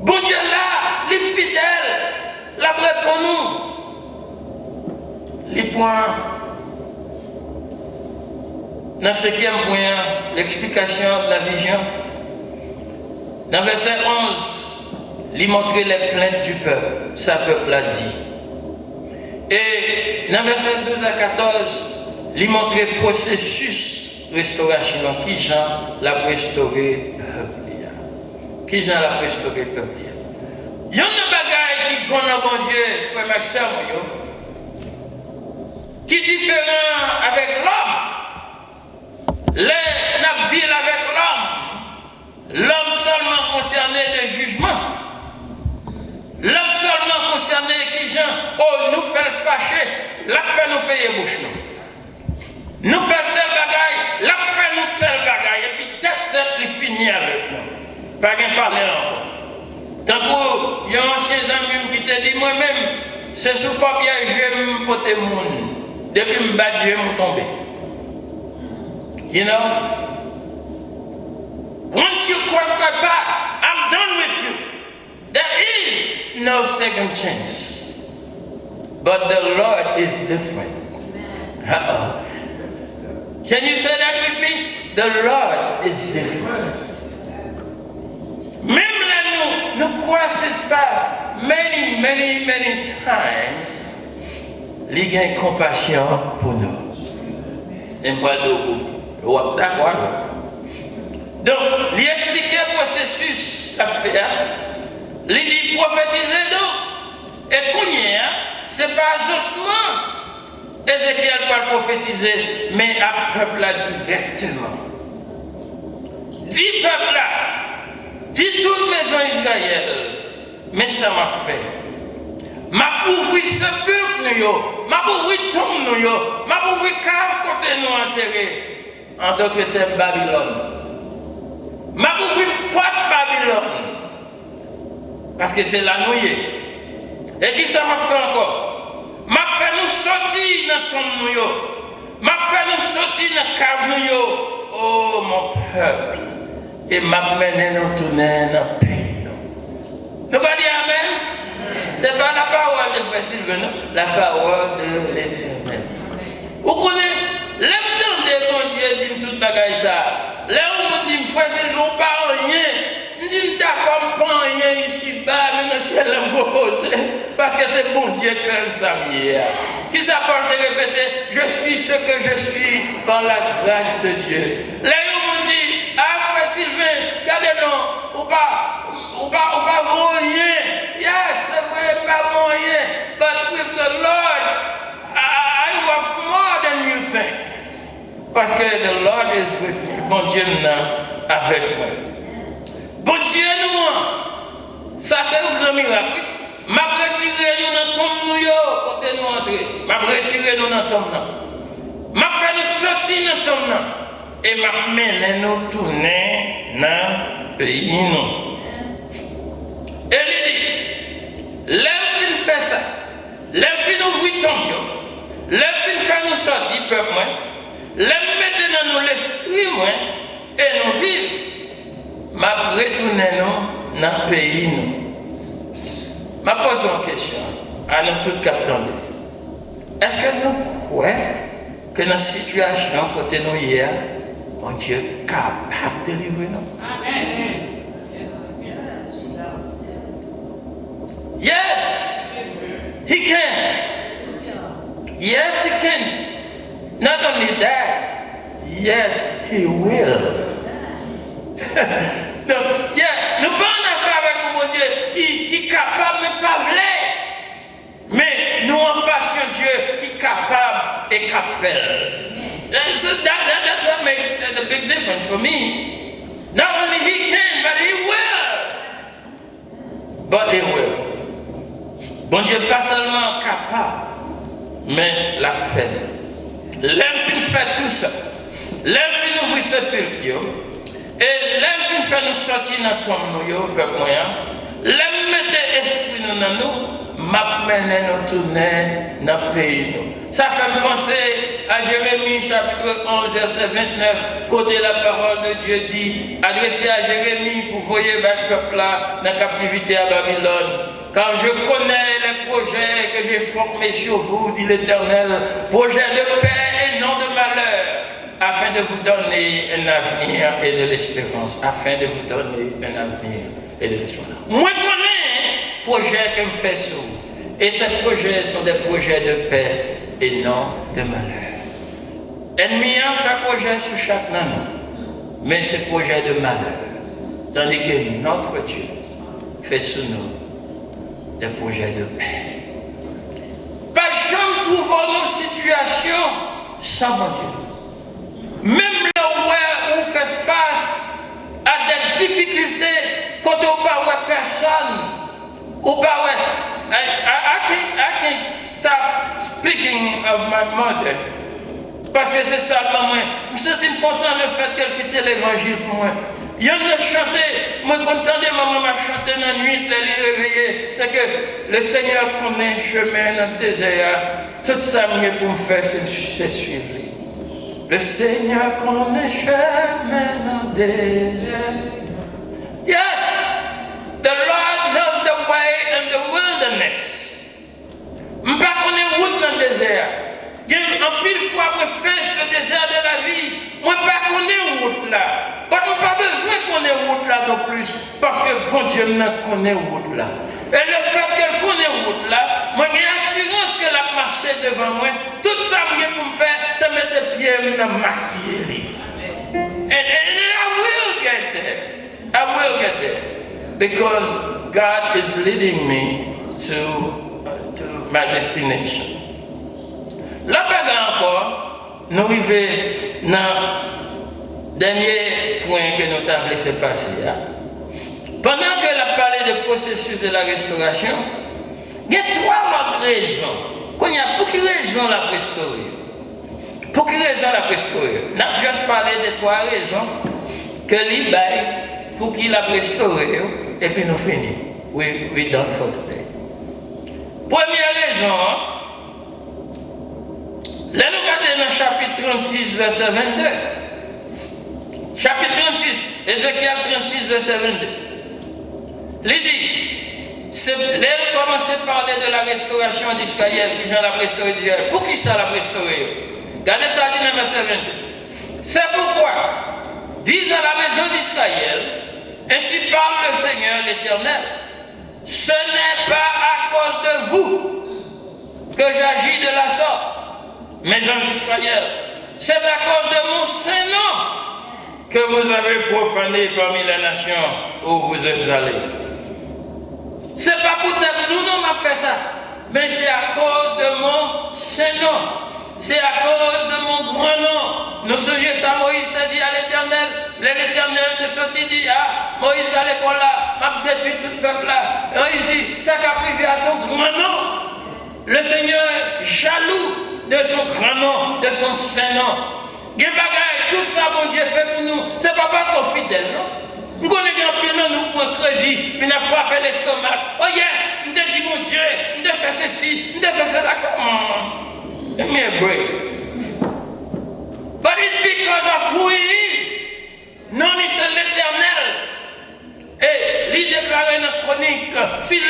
Bon Dieu là, les fidèles, la vraie pour nous. Les points, dans le 5e point, l'explication de la vision. Dans le verset 11, il montrait les plaintes du peuple, ça peuple l'a dit. Et dans le verset 12 à 14, il montrait le processus de restauration, qui Jean l'a restauré le peuple. Qui Jean l'a restauré le peuple. Il y a une bagaille qui est bon à bon Dieu, frère Maxime, qui est différent avec l'homme. Les n'a deal avec l'homme. L'homme seulement concerné de jugement. L'homme seulement concerné qui gens, nous fait fâcher, là fait nous payer bouche. Nous fait tel bagaille, là fait nous tel bagaille. Et puis peut-être c'est plus fini avec nous. Pas qu'un parler encore. Tant qu'il y a un ancien ami qui te dit moi-même, c'est sous papier j'aime porter mon monde. Depuis que je me bats, je vais tomber. You know? Once you cross my path, I'm done with you. There is no second chance. But the Lord is different. Uh-oh. Can you say that with me? The Lord is different. Même là, nous croisons ce path many times. Il a une compassion pour nous. Et d'accord. Donc, il explique le processus à faire. Il dit prophétiser donc. Et qu'on y est, ce n'est pas justement Ézéchiel va prophétiser, mais à peuple là directement. Dis peuple là, dis toute maison Israël, mais ça m'a fait. M'a ouvri sepulcre nous, m'a ouvri tombe nous, m'a ouvri cave côté nous enterré. En d'autres termes, Babylone. M'a ouvri porte Babylone. Parce que c'est la nouille. Et qui ça m'a fait encore? M'a fait nous sortir dans tombe nous, m'a fait nous sortir dans le cave nous yo. Oh mon peuple. Et m'a mené nous tourner dans le pays. Nous pas dire amen? Ce n'est pas la parole de Frère Sylvain, non? La parole de l'Éternel. Vous connaissez, l'important de mon Dieu dit toute bagaille ça. Là où on dit, Frère Sylvain, on parle rien. On dit, t'as comme pas rien ici-bas, mais dans le ciel, on pose. Parce que c'est bon Dieu qui fait ça hier. Qui s'apporte de répéter, je suis ce que je suis par la grâce de Dieu. Là où on dit, ah Frère Sylvain, regardez-nous, ou pas rien. Yes, c'est vrai, pas rien. But with the Lord, I was more than you think. Parce que the Lord is with me. Bon Dieu est avec moi. Bon Dieu nous, ça c'est un grand miracle. M'a retiré nous dans tombe nous côté nous entrer. M'a retiré nous dans tombe là. M'a fait nous sortir dans tombe là et m'a mené nous tourner dans pays nous. Et il dit, l'homme fait ça. L'homme fait nous ouvrir tombe yo. L'homme fait nous sortir peuple moi. L'homme mette dans nous l'esprit moi et nous vivre. M'a retourné nous dans le pays nous. M'a posé une question à nous tous capteurs. Est-ce que nous croyons que dans la situation côté nous hier, mon Dieu est capable de délivrer nous? Amen. Yes, He can. Yes, He can. Not only that, yes, He will. Donc, nous pas en affaire avec mon Dieu qui est capable mais pas vrai. Mais nous en face qu'un Dieu qui est capable et capable. So that's what makes the big difference for me. Not only He can, but He will. But He will. Bon Dieu pas seulement capable, mais l'a fait. L'homme fait tout ça. L'homme ouvre ce peuple. Et l'homme fait nous sortir dans ton nous, peuple moyen. L'homme mette esprit dans nous, m'a mené nous tourner dans le pays. Ça fait penser à Jérémie chapitre 11, verset 29, côté la parole de Dieu dit, adressé à Jérémie pour voyer le peuple là dans la captivité à Babylone. Car je connais les projets que j'ai formés sur vous, dit l'Éternel, projets de paix et non de malheur, afin de vous donner un avenir et de l'espérance. Afin de vous donner un avenir et de l'espérance. Moi, je connais les projets que je fais sur vous. Et ces projets sont des projets de paix et non de malheur. Ennemi a fait projet sur chaque nanon, mais c'est projet de malheur. Tandis que notre Dieu fait sur nous des projets de paix. Pas jamais trouvons nos situations sans mon Dieu. Même là où on fait face à des difficultés, quand on ne parle à personne, on parle. I can't stop speaking of my mother. Parce que c'est ça pour moi. Je suis content le fait qu'elle quitte l'évangile pour moi. Il y en a chanté, moi content de maman m'a chanté dans la nuit, elle est réveillée. C'est que le Seigneur connaît le chemin dans le désert. Tout ça pour me faire, c'est suivre. Le Seigneur connaît le chemin dans le désert. Yes! The Lord knows the way in the wilderness. Je ne connais pas route dans le désert. En pile fois, je fais le désert de la vie. Je ne connais pas route là. Je n'ai pas besoin qu'on ait route là non plus. Parce que bon Dieu ne connaît route là. Et le fait qu'elle connaît route là, moi j'ai l'assurance qu'elle a marché devant moi. Tout ça pour me faire, c'est mettre pied dans ma pied. And I will get there. I will get there. Because God is leading me to my destination. Là, encore, nous arrivons dans le dernier point que nous avons fait passer. Pendant qu'elle a parlé du processus de la restauration, il y a trois autres raisons. Pour quelle raison la restaurer? Pour quelle raison la restaurer? Nous avons juste parlé de trois raisons que l'Ibaï, pour qu'il la restaurer, et puis nous finissons. We done for today. Première raison, Là, nous regardons dans le chapitre 36, verset 22. Chapitre 36, Ézéchiel 36, verset 22. Il dit, là, il commence à parler de la restauration d'Israël, qui Jean l'a restauré d'Israël. Pour qui ça l'a restauré? Regardez ça dit dans le verset 22. C'est pourquoi, dis à la maison d'Israël, ainsi parle le Seigneur l'Éternel, ce n'est pas à cause de vous que j'agis de la sorte, maison d'Israël, c'est à cause de mon saint nom que vous avez profané parmi les nations où vous êtes allés. C'est pas pour nous, non, m'a fait ça, mais c'est à cause de mon saint nom. C'est à cause de mon grand nom. Nous songez ça, Moïse t'a dit à l'Éternel, l'Éternel te sorti dit, ah, Moïse à l'école là, m'a détruit tout le peuple là. Moïse dit, ça qu'a privé à ton grand nom. Le Seigneur est jaloux de son grand nom, de son saint nom. Gen bagay, tout ça, bon Dieu fait pour nous. C'est pas parce qu'on est fidèle, non? Nous connaissons plus, non, nous prenons crédit, puis nous frappons l'estomac. Oh yes, nous te dit mon Dieu, nous te fait ceci, nous te fait cela. Comment? Give me a break. But it's because of who he is. Non, c'est l'Éternel. Et il déclarait dans la chronique, si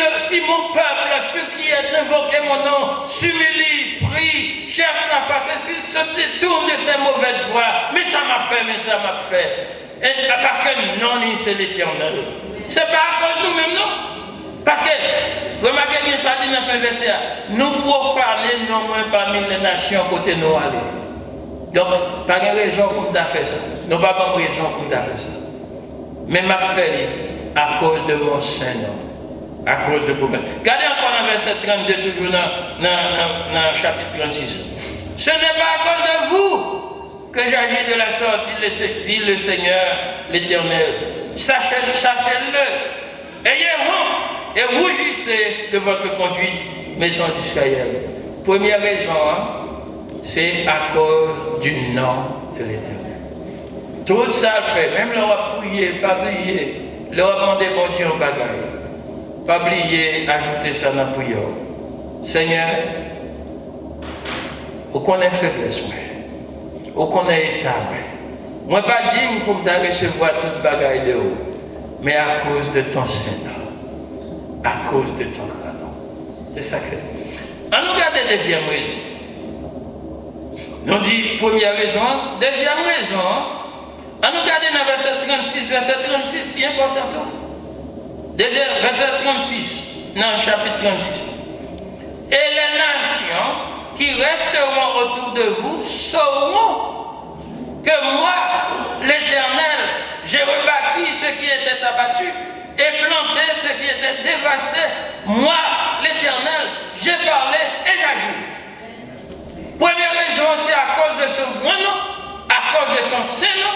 mon peuple, ceux qui ont invoqué mon nom, s'humilie, prie, cherche la face, et s'ils se détournent de ces mauvaises voies, mais ça m'a fait. Et parce que non, c'est l'Éternel. C'est pas à cause de nous-mêmes, non? Parce que, remarquez bien ça dit dans le verset, nous profaner non moins parmi les nations côté nous aller. Donc, pas de raison pour nous faire ça. Nous pas de raison pour nous faire ça. Mais m'a fait à cause de mon saint nom. À cause de promesse. Regardez encore dans le verset 32, toujours dans le chapitre 36. Ce n'est pas à cause de vous que j'agis de la sorte, dit le Seigneur, l'Éternel. Sachez-le. Ayez honte et rougissez de votre conduite, maison d'Israël. Première raison, c'est à cause du nom de l'Éternel. Tout ça le fait, même leur prier, pas oublier, leur demander bon Dieu en bagaille, pas oublier, ajouter ça dans la prière. Seigneur, vous connaissez faiblesse, vous connaissez état, moi pas digne pour me recevoir toute bagaille de haut, mais à cause de ton Seigneur. À cause de ton nom. C'est ça que. On nous regarde la deuxième raison. On dit première raison, deuxième raison. On nous regarde dans verset 36, qui est important. Deuxième, verset 36, dans le chapitre 36. Et les nations qui resteront autour de vous sauront que moi, l'Éternel, j'ai rebâti ce qui était abattu et planté ce qui était dévasté. Moi, l'Éternel, j'ai parlé et j'agis. Première raison, c'est à cause de son grand nom, à cause de son saint nom.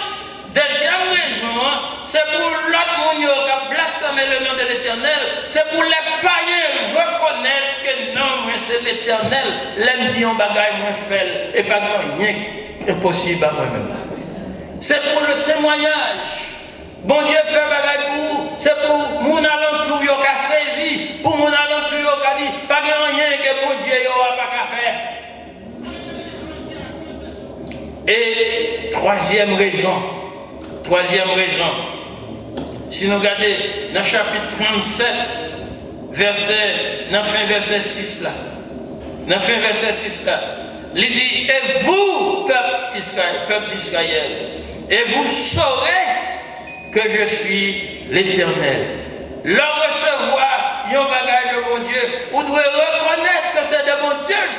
Deuxième raison, c'est pour l'autre monde qui a blasphémé le nom de l'Éternel, c'est pour les païens reconnaître que non, mais c'est l'Éternel. L'homme dit un bagaille moins fait et pas rien impossible à moi-même. C'est pour le témoignage. Bon Dieu fait bagaille pour, c'est pour mon alentour qui a saisi, pour mon alentour qui a dit, pas rien que bon Dieu n'a pas faire. Et troisième raison, si nous regardons dans le chapitre 37, dans fin verset 6 là, il dit, et vous, peuple d'Israël, et vous saurez que je suis l'Éternel. Leur recevoir, yon bagage de mon Dieu, vous devez reconnaître que c'est de mon Dieu le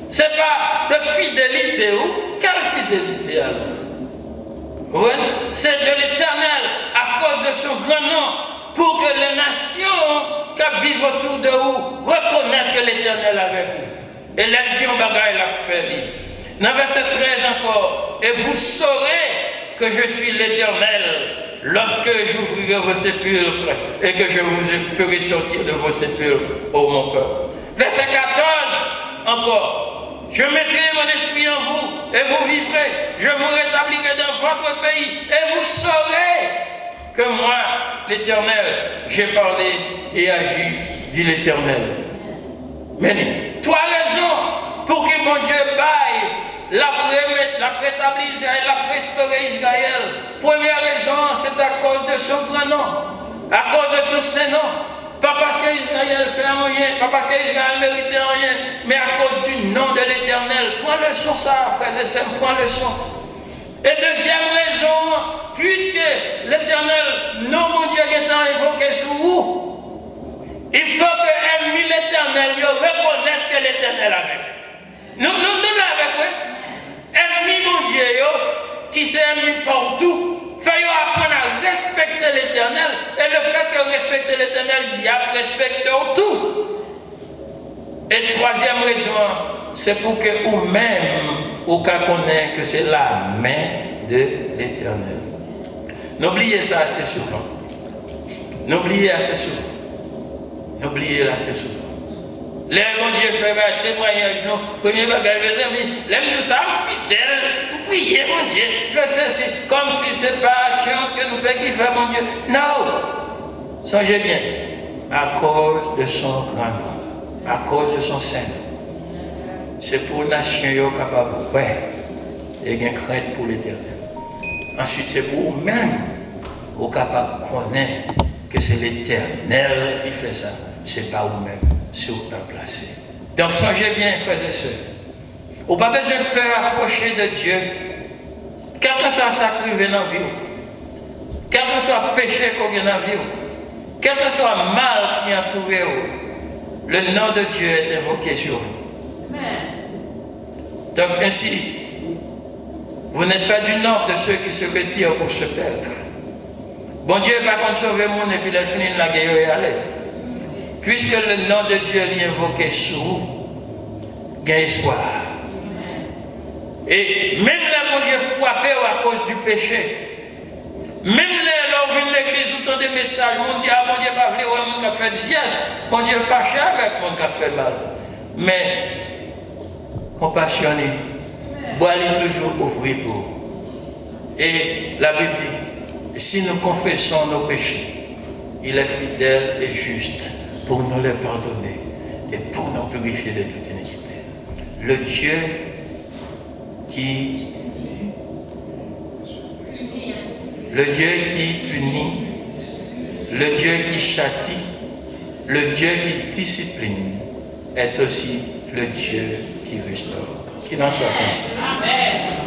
c'est pas de fidélité ou quelle fidélité alors? Oui, c'est de l'Éternel à cause de son grand nom pour que les nations qui vivent autour de vous reconnaissent que l'Éternel est avec vous. Et là, Dieu bagaille l'a fait. Dans verset 13 encore, et vous saurez que je suis l'Éternel lorsque j'ouvrirai vos sépulcres et que je vous ferai sortir de vos sépulcres, ô mon peuple. Verset 14 encore. Je mettrai mon esprit en vous et vous vivrez. Je vous rétablirai dans votre pays et vous saurez que moi, l'Éternel, j'ai parlé et agi, dit l'Éternel. Mais trois raisons pour que mon Dieu baille, la rétablir Israël, la restaurer Israël. Première raison, c'est à cause de son grand nom, à cause de son saint nom. Pas parce qu'Israël fait rien, pas parce qu'Israël méritait rien, mais à cause du nom de l'Éternel. Prends le son, ça, frères et sœurs, prends le son. Et deuxième raison, puisque l'Éternel, non mon Dieu qui est invoqué sur vous, il faut que ennemi l'Éternel reconnaisse que l'Éternel est avec. Nous l'avons avec vous. Ennemi mon Dieu, qui s'est ennemi partout, fait apprendre à respecter l'Éternel. Et le fait que respecter l'Éternel, il y a respecté tout. Et troisième raison, c'est pour que vous-même, vous connaissez que c'est la main de l'Éternel. N'oubliez ça assez souvent. N'oubliez assez souvent. N'oubliez assez souvent. Les mon Dieu fait un témoignage, nous, premier bagage, mes amis, nous sommes fidèles, nous prions mon Dieu, que ceci, comme si ce n'est pas action que nous faisons qui fait mon Dieu. Non! Songez bien, à cause de son grand nom, à cause de son saint nom. C'est pour la nation capable, ouais, et bien crainte pour l'Éternel. Ensuite, c'est pour vous-même, vous capable de connaître que c'est l'Éternel qui fait ça, c'est pas vous-même. C'est où tu as placé. Donc, songez bien, frères et sœurs. Vous n'avez pas besoin de peur approcher de Dieu. Quel que soit ça qui arrive dans la vie, quel que soit le péché qu'on a dans la vie, quel que soit le mal qui a trouvé, le nom de Dieu est invoqué sur vous. Donc, ainsi, vous n'êtes pas du nombre de ceux qui se retirent pour se perdre. Bon Dieu va contre sauver le monde et puis il finit la guerre et aller. Puisque le nom de Dieu est invoqué sur vous, il y a espoir. Et même là, mon Dieu frappé à cause du péché, même là, on vient de l'église, on entend des messages, mon Dieu, mon Dieu, pas voulu, mon Dieu, fait dièse, mon Dieu, fâché avec mon Dieu, fait mal. Mais, compassionné, bois toujours ouvrir pour vous. Et la Bible dit, si nous confessons nos péchés, il est fidèle et juste pour nous les pardonner et pour nous purifier de toute iniquité. Le Dieu qui punit, le Dieu qui châtie, le Dieu qui discipline est aussi le Dieu qui restaure. Qu'il en soit ainsi. Amen.